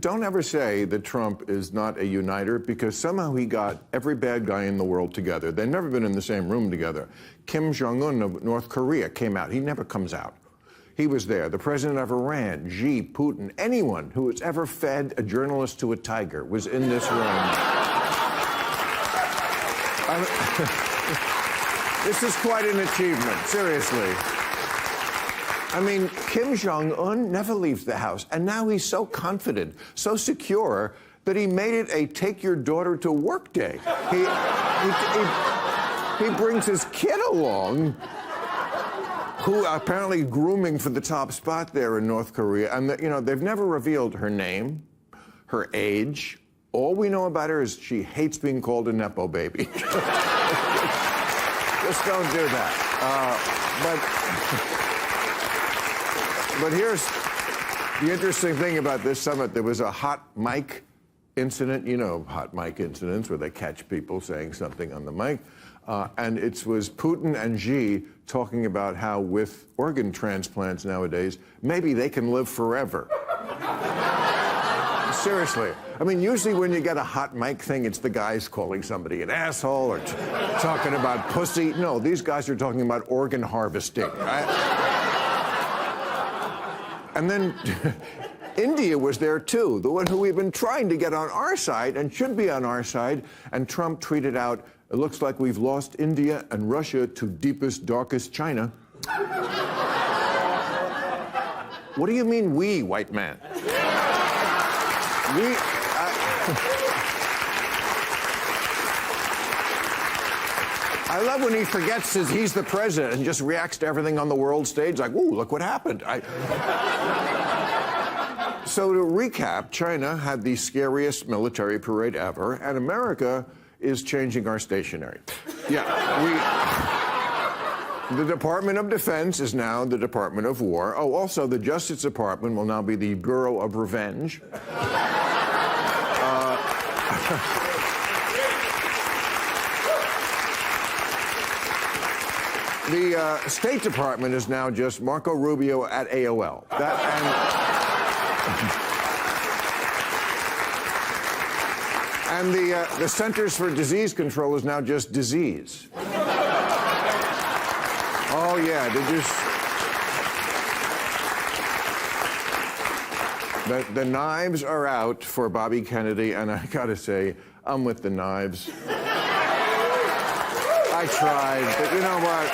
don't ever say that Trump is not a uniter, because somehow he got every bad guy in the world together. They've never been in the same room together. Kim Jong-un of North Korea came out. He never comes out. He was there. The president of Iran, Xi, Putin, anyone who has ever fed a journalist to a tiger was in this room. This is quite an achievement, seriously. I mean, Kim Jong-un never leaves the house, and now he's so confident, so secure, that he made it a take your daughter to work day. He brings his kid along, who apparently grooming for the top spot there in North Korea. And, you know, they've never revealed her name, her age. All we know about her is she hates being called a Nepo baby. Just don't do that. But here's the interesting thing about this summit. There was a hot mic incident. You know hot mic incidents where they catch people saying something on the mic. And it was Putin and Xi talking about how with organ transplants nowadays, maybe they can live forever. Seriously. I mean, usually when you get a hot mic thing, it's the guys calling somebody an asshole or talking about pussy. No, these guys are talking about organ harvesting. And then India was there, too, the one who we've been trying to get on our side and should be on our side. And Trump tweeted out, "It looks like we've lost India and Russia to deepest, darkest China." What do you mean, we, white man? I love when he forgets he's the president and just reacts to everything on the world stage like, "Ooh, look what happened." So to recap, China had the scariest military parade ever, and America is changing our stationery. Yeah, the Department of Defense is now the Department of War. Oh, also, the Justice Department will now be the Bureau of Revenge. The State Department is now just Marco Rubio at AOL. And the Centers for Disease Control is now just disease. Oh, yeah, the knives are out for Bobby Kennedy, and I gotta say, I'm with the knives. I tried, but you know what?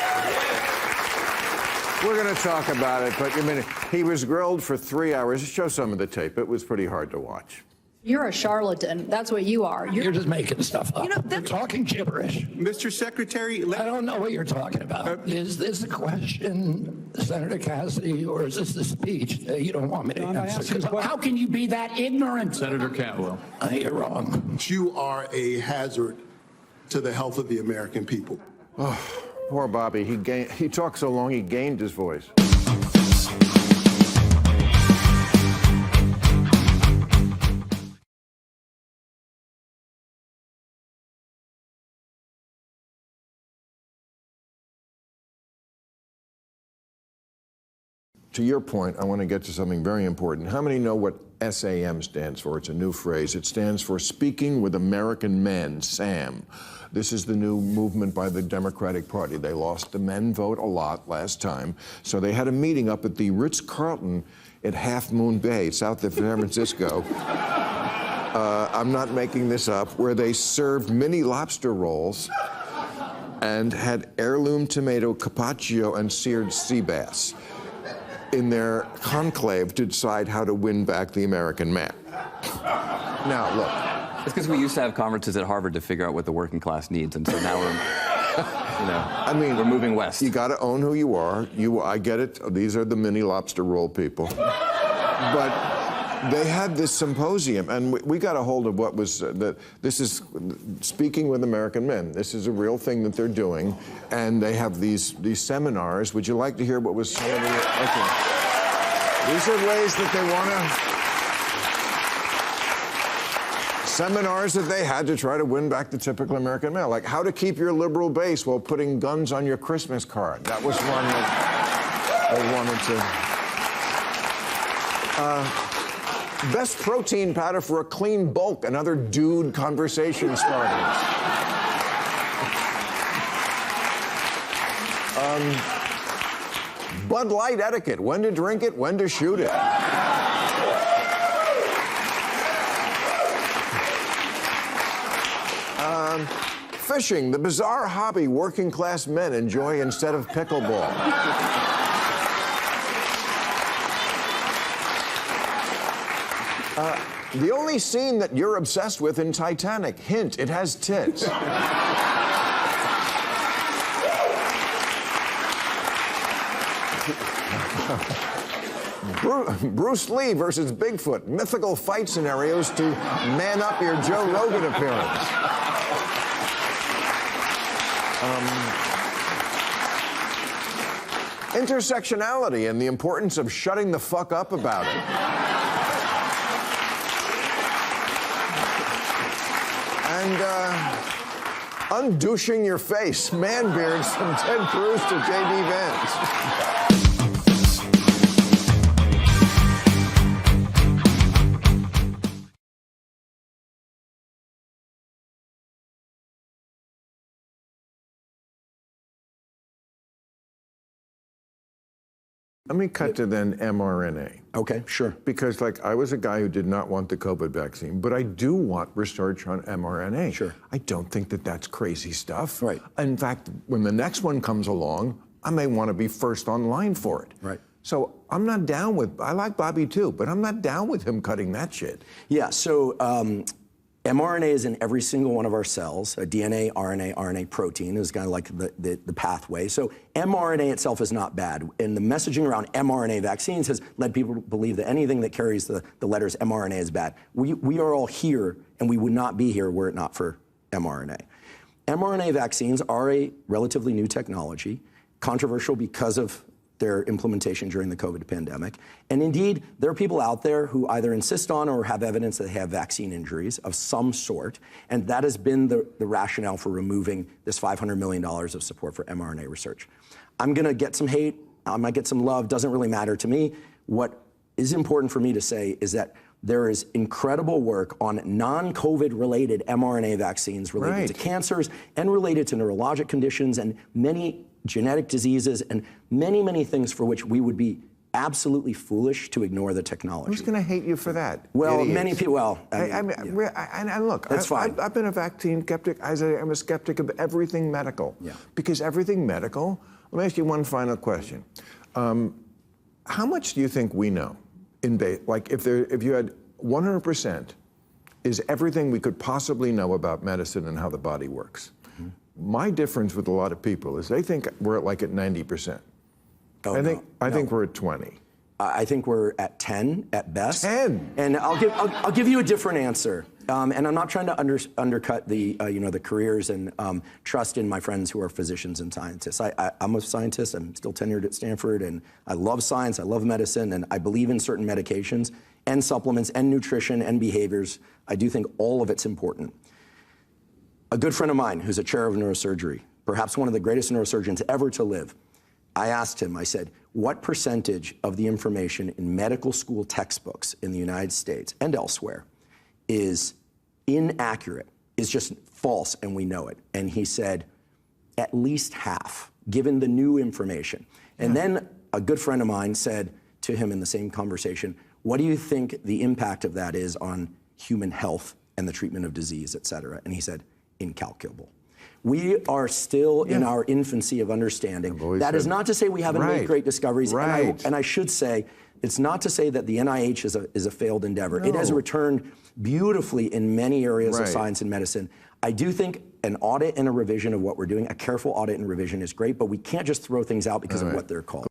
We're going to talk about it, but I mean, he was grilled for 3 hours. Show some of the tape. It was pretty hard to watch. You're a charlatan. That's what you are. You're just making stuff up. You know, you're talking gibberish. Mr. Secretary, I don't know what you're talking about. Is this a question, Senator Cassidy, or is this the speech that you don't want me to answer? How can you be that ignorant? Senator Cantwell. You're wrong. You are a hazard to the health of the American people. Oh, poor Bobby. He talked so long he gained his voice. To your point, I want to get to something very important. How many know what SAM stands for? It's a new phrase. It stands for Speaking with American Men, SAM. This is the new movement by the Democratic Party. They lost the men vote a lot last time, so they had a meeting up at the Ritz-Carlton at Half Moon Bay, south of San Francisco. I'm not making this up, where they served mini lobster rolls and had heirloom tomato carpaccio and seared sea bass in their conclave to decide how to win back the American man. Now, look. It's because we used to have conferences at Harvard to figure out what the working class needs, and so now we're, I mean, we're moving west. You got to own who you are. I get it. These are the mini lobster roll people. But they had this symposium, and we got a hold of what was this is Speaking with American Men. This is a real thing that they're doing, and they have these seminars. Would you like to hear what was some of the? Okay. These are ways that they want to. Seminars that they had to try to win back the typical American male, like how to keep your liberal base while putting guns on your Christmas card. That was one that they wanted to. Best protein powder for a clean bulk, another dude conversation starter. Bud Light etiquette, when to drink it, when to shoot it. Fishing, the bizarre hobby working class men enjoy instead of pickleball. The only scene that you're obsessed with in Titanic, hint, it has tits. Bruce Lee versus Bigfoot, mythical fight scenarios to man up your Joe Rogan appearance. Intersectionality and the importance of shutting the fuck up about it. And undouching your face, man beards from Ted Cruz to J.D. Vance. Let me cut to then mRNA. Okay, sure. Because, like, I was a guy who did not want the COVID vaccine, but I do want research on mRNA. Sure. I don't think that that's crazy stuff. Right. In fact, when the next one comes along, I may want to be first online for it. Right. So I'm not down with, I like Bobby too, but I'm not down with him cutting that shit. Yeah, so mRNA is in every single one of our cells. DNA, RNA protein is kind of like the pathway. So mRNA itself is not bad. And the messaging around mRNA vaccines has led people to believe that anything that carries the letters mRNA is bad. We are all here, and we would not be here were it not for mRNA. mRNA vaccines are a relatively new technology, controversial because of their implementation during the COVID pandemic. And indeed, there are people out there who either insist on or have evidence that they have vaccine injuries of some sort. And that has been the rationale for removing this $500 million of support for mRNA research. I'm going to get some hate. I might get some love. Doesn't really matter to me. What is important for me to say is that there is incredible work on non-COVID related mRNA vaccines related to cancers and related to neurologic conditions and many genetic diseases and many, many things for which we would be absolutely foolish to ignore the technology. Who's going to hate you for that? Well, Idiots. many people, well, and look, That's fine. I've been a vaccine skeptic. I'm a skeptic of everything medical. Yeah. Because everything medical, let me ask you one final question. How much do you think we know? Like if you had 100%, is everything we could possibly know about medicine and how the body works? My difference with a lot of people is they think we're at 90%. Oh, I think we're at 20. I think we're at 10 at best. 10. And I'll give you a different answer. And I'm not trying to undercut the the careers and trust in my friends who are physicians and scientists. I'm a scientist. I'm still tenured at Stanford, and I love science. I love medicine, and I believe in certain medications and supplements and nutrition and behaviors. I do think all of it's important. A good friend of mine who's a chair of neurosurgery, perhaps one of the greatest neurosurgeons ever to live, I asked him, I said, what percentage of the information in medical school textbooks in the United States and elsewhere is inaccurate, is just false, and we know it? And he said, at least half, given the new information. And then a good friend of mine said to him in the same conversation, what do you think the impact of that is on human health and the treatment of disease, et cetera? And he said, incalculable. We are still in our infancy of understanding. That is not to say we haven't made great discoveries. And I should say, it's not to say that the NIH is a failed endeavor. No. It has returned beautifully in many areas of science and medicine. I do think an audit and a revision of what we're doing, a careful audit and revision is great, but we can't just throw things out because of what they're called.